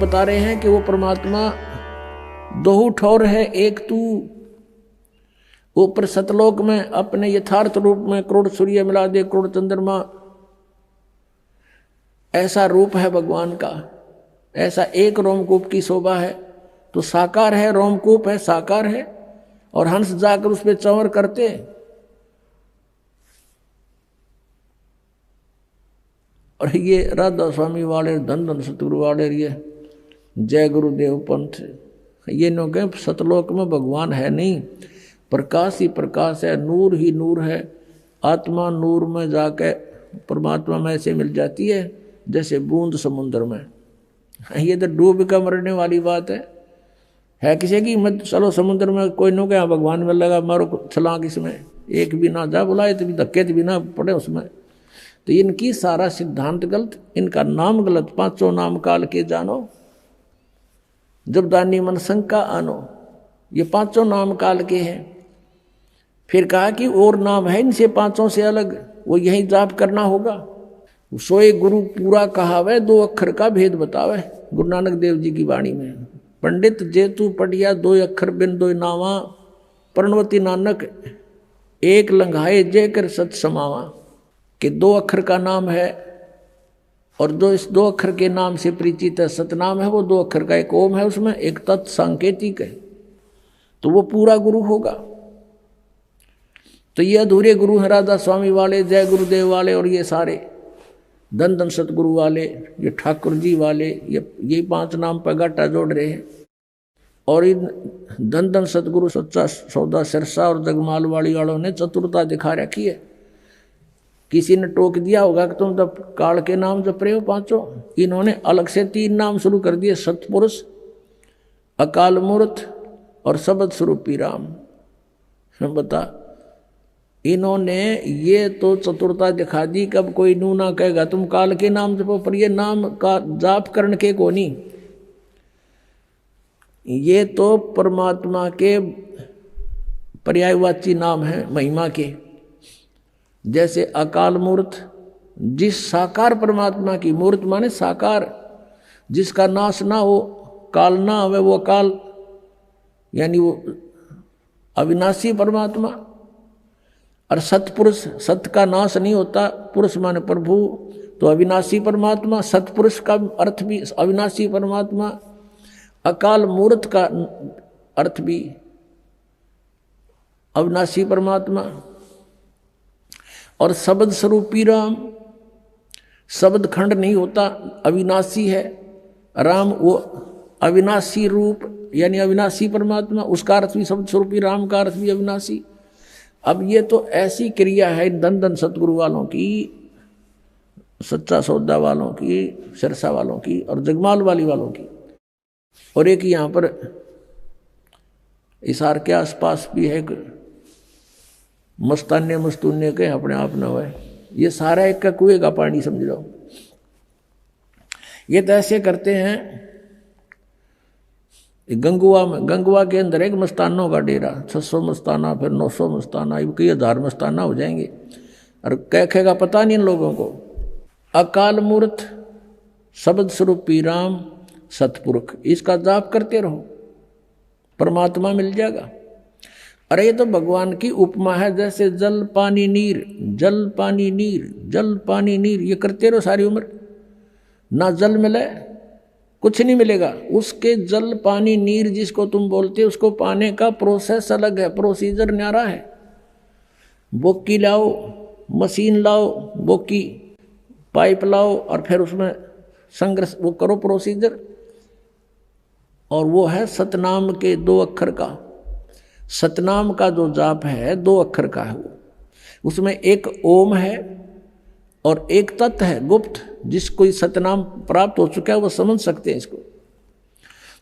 बता रहे हैं कि वो परमात्मा दोहू ठौर है, एक तू। ऊपर सतलोक में अपने यथार्थ रूप में करोड़ सूर्य मिला दे, करोड़ चंद्रमा, ऐसा रूप है भगवान का। ऐसा एक रोमकूप की शोभा है। तो साकार है, रोमकूप है, साकार है, और हंस जाकर उस पर चंवर करते। और ये राधा स्वामी वाले, धन धन सतगुरु वाले, ये जय गुरुदेव पंथ, ये नो के सतलोक में भगवान है नहीं, प्रकाश ही प्रकाश है, नूर ही नूर है। आत्मा नूर में जाके परमात्मा में ऐसे मिल जाती है जैसे बूंद समुद्र में। ये तो डूब कर मरने वाली बात है किसी की मत। चलो समुद्र में कोई नो क्या भगवान में लगा, मारो छलांग इसमें, एक भी ना जा बुलाए तो भी धक्के भी ना पड़े उसमें। तो इनकी सारा सिद्धांत गलत, इनका नाम गलत। पांचों नाम काल के जानो, जब दानी मन शंका आनो, ये पांचों नाम काल के हैं। फिर कहा कि और नाम है इनसे पांचों से अलग, वो यही जाप करना होगा। सोए गुरु पूरा कहावे, दो अक्षर का भेद बतावे। गुरु नानक देव जी की वाणी में, पंडित जेतु पढ़िया दो अक्षर बिन दो नावा, प्रणवती नानक एक लंघाए जय कर सत समावा। कि दो अक्षर का नाम है, और जो इस दो अक्षर के नाम से परिचित है, सतनाम है, वो दो अक्षर का एक ओम है, उसमें एक तत् सांकेतिक है, तो वो पूरा गुरु होगा। तो ये अधूरे गुरु हैं राधा स्वामी वाले, जय गुरुदेव वाले, और ये सारे धन धन सतगुरु वाले, ये ठाकुर जी वाले, ये पांच नाम पर गाटा जोड़ रहे हैं। और इन धन धन सतगुरु सच्चा सौदा सिरसा और जगमाल वाली वालों ने चतुरता दिखा रखी है। किसी ने टोक दिया होगा कि तुम जब काल के नाम जप रहे हो पांचों, इन्होंने अलग से तीन नाम शुरू कर दिए, सतपुरुष, अकाल मूर्त और शब्द स्वरूपी राम। बता, इन्होंने ये तो चतुरता दिखा दी। कब कोई नू ना कहेगा तुम काल के नाम जपो, पर ये नाम का जाप करने के को नहीं, ये तो परमात्मा के पर्यायवाची नाम है महिमा के। जैसे अकाल मूर्त, जिस साकार परमात्मा की, मूर्त माने साकार, जिसका नाश ना हो, काल ना आवे, वो अकाल यानी वो अविनाशी परमात्मा। और सतपुरुष, सत का नाश नहीं होता, पुरुष माने प्रभु, तो अविनाशी परमात्मा। सतपुरुष का अर्थ भी अविनाशी परमात्मा। अकाल मूर्त का अर्थ भी अविनाशी परमात्मा। और शब्द स्वरूपी राम, शब्द खंड नहीं होता, अविनाशी है राम, वो अविनाशी रूप यानी अविनाशी परमात्मा, उसका अर्थ भी शब्द स्वरूपी, राम का अर्थ भी अविनाशी। अब ये तो ऐसी क्रिया है धन धन सतगुरु वालों की, सच्चा सौदा वालों की, सिरसा वालों की और जगमाल वाली वालों की। और एक यहाँ पर इसार के आसपास भी है, मस्ताने मस्तूने के अपने आप न हुए। ये सारा एक का कुएं का पानी समझ लो। ये तो ऐसे करते हैं। गंगुआ में, गंगुआ के अंदर एक मस्तानों का डेरा, 600 मस्ताना, फिर 900 मस्ताना, कई 1000 मस्ताना हो जाएंगे। और कहेगा पता नहीं इन लोगों को। अकाल मूर्त, शब्द स्वरूपी राम, सतपुरुष, इसका जाप करते रहो, परमात्मा मिल जाएगा। अरे ये तो भगवान की उपमा है, जैसे जल पानी नीर, जल पानी नीर, जल पानी नीर, ये करते रहो सारी उम्र, ना जल मिले कुछ नहीं मिलेगा। उसके जल पानी नीर जिसको तुम बोलते हो, उसको पाने का प्रोसेस अलग है, प्रोसीजर न्यारा है। बोकी लाओ, मशीन लाओ, बोकी पाइप लाओ, और फिर उसमें संघर्ष वो करो प्रोसीजर। और वो है सतनाम के 2 अक्षर का। सतनाम का जो जाप है 2 अक्षर का है वो, उसमें एक ओम है और एक तत् है गुप्त, जिसको सतनाम प्राप्त हो चुका है वो समझ सकते हैं इसको।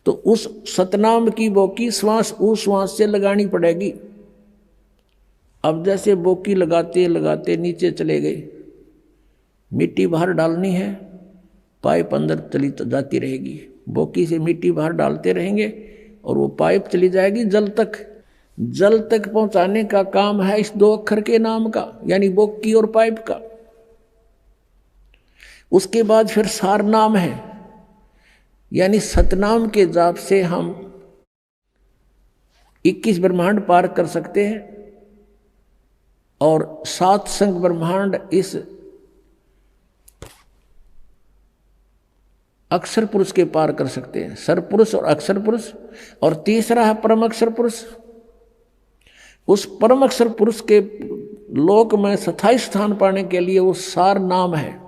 तो उस सतनाम की बोकी श्वास उस श्वास से लगानी पड़ेगी। अब जैसे बोकी लगाते लगाते नीचे चले गए, मिट्टी बाहर डालनी है, पाइप अंदर चली जाती रहेगी, बोकी से मिट्टी बाहर डालते रहेंगे और वो पाइप चली जाएगी जल तक। जल तक पहुंचाने का काम है इस 2 अक्षर के नाम का, यानी बोकी और पाइप का। उसके बाद फिर सार नाम है, यानी सतनाम के जाप से हम 21 ब्रह्मांड पार कर सकते हैं और 7 संग ब्रह्मांड इस अक्षर पुरुष के पार कर सकते हैं, सरपुरुष और अक्षर पुरुष। और तीसरा है परम अक्षर पुरुष। उस परम अक्षर पुरुष के लोक में स्थायी स्थान पाने के लिए वो सार नाम है,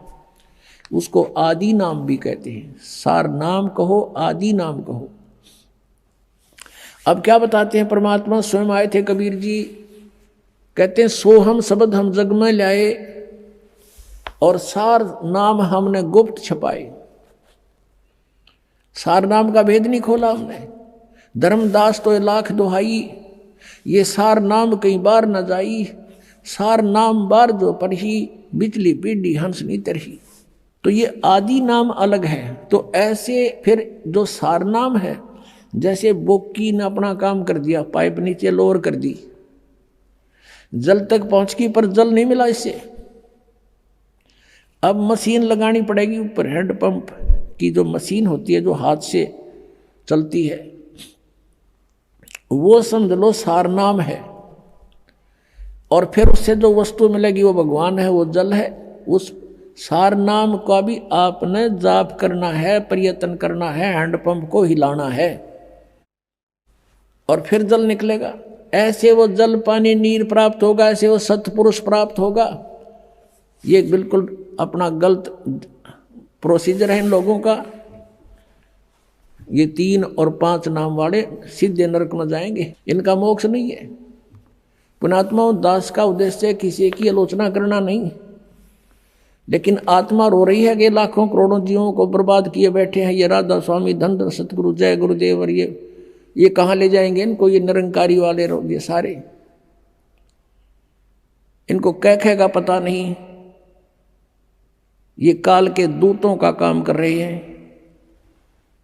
उसको आदि नाम भी कहते हैं। सार नाम कहो, आदि नाम कहो। अब क्या बताते हैं परमात्मा? स्वयं आए थे कबीर जी, कहते हैं सोहम शब्द हम जग में लाए और सार नाम हमने गुप्त छपाए। सार नाम का भेद नहीं खोला हमने। धर्मदास तो लाख दुहाई, ये सार नाम कई बार न जाई। सार नाम बार जो पढ़ी, बिजली पीढ़ी हंस नी तरही। तो ये आदि नाम अलग है। तो ऐसे फिर जो सार नाम है, जैसे बोकी ने अपना काम कर दिया, पाइप नीचे लोअर कर दी, जल तक पहुंच गई पर जल नहीं मिला इससे। अब मशीन लगानी पड़ेगी ऊपर, हैंडपंप की जो मशीन होती है जो हाथ से चलती है, वो समझ लो सार नाम है। और फिर उससे जो वस्तु मिलेगी वो भगवान है, वो जल है। उस सार नाम का भी आपने जाप करना है, प्रयत्न करना है, हैंडपंप को हिलाना है और फिर जल निकलेगा। ऐसे वो जल पानी नीर प्राप्त होगा, ऐसे वो सतपुरुष प्राप्त होगा। ये बिल्कुल अपना गलत प्रोसीजर है इन लोगों का। ये 3 और 5 नाम वाले सीधे नरक में जाएंगे, इनका मोक्ष नहीं है। पुण्यात्मा दास का उद्देश्य किसी की आलोचना करना नहीं, लेकिन आत्मा रो रही है कि लाखों करोड़ों जीवों को बर्बाद किए बैठे हैं ये राधा स्वामी, धन धन सतगुरु, जय गुरुदेव। और ये कहाँ ले जाएंगे इनको? ये निरंकारी वाले ये सारे, इनको कह का पता नहीं। ये काल के दूतों का काम कर रहे हैं।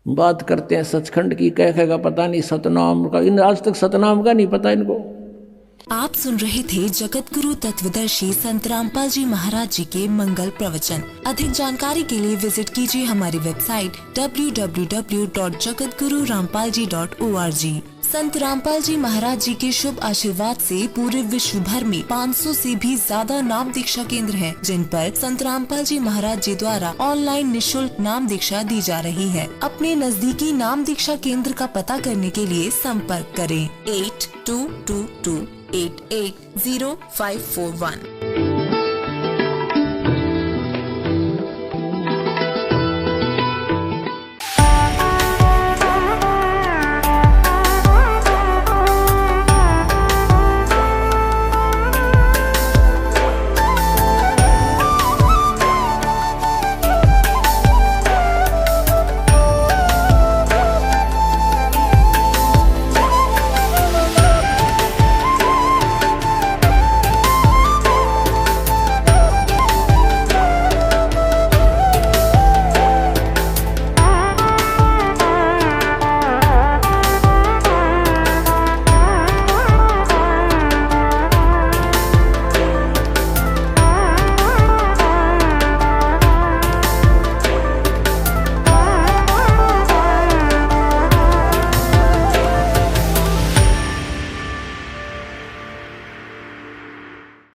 बात करते हैं सचखंड की, कह का पता नहीं, सतनाम का, इन आज तक सतनाम का नहीं पता इनको। आप सुन रहे थे जगत गुरु तत्वदर्शी संत रामपाल जी महाराज जी के मंगल प्रवचन। अधिक जानकारी के लिए विजिट कीजिए हमारी वेबसाइट www.jagatgururampalji.org। संत रामपाल जी महाराज जी के शुभ आशीर्वाद से पूरे विश्व भर में 500 से भी ज्यादा नाम दीक्षा केंद्र हैं, जिन पर संत रामपाल जी महाराज जी द्वारा ऑनलाइन निःशुल्क नाम दीक्षा दी जा रही है। अपने नजदीकी नाम दीक्षा केंद्र का पता करने के लिए संपर्क करें 8222880541।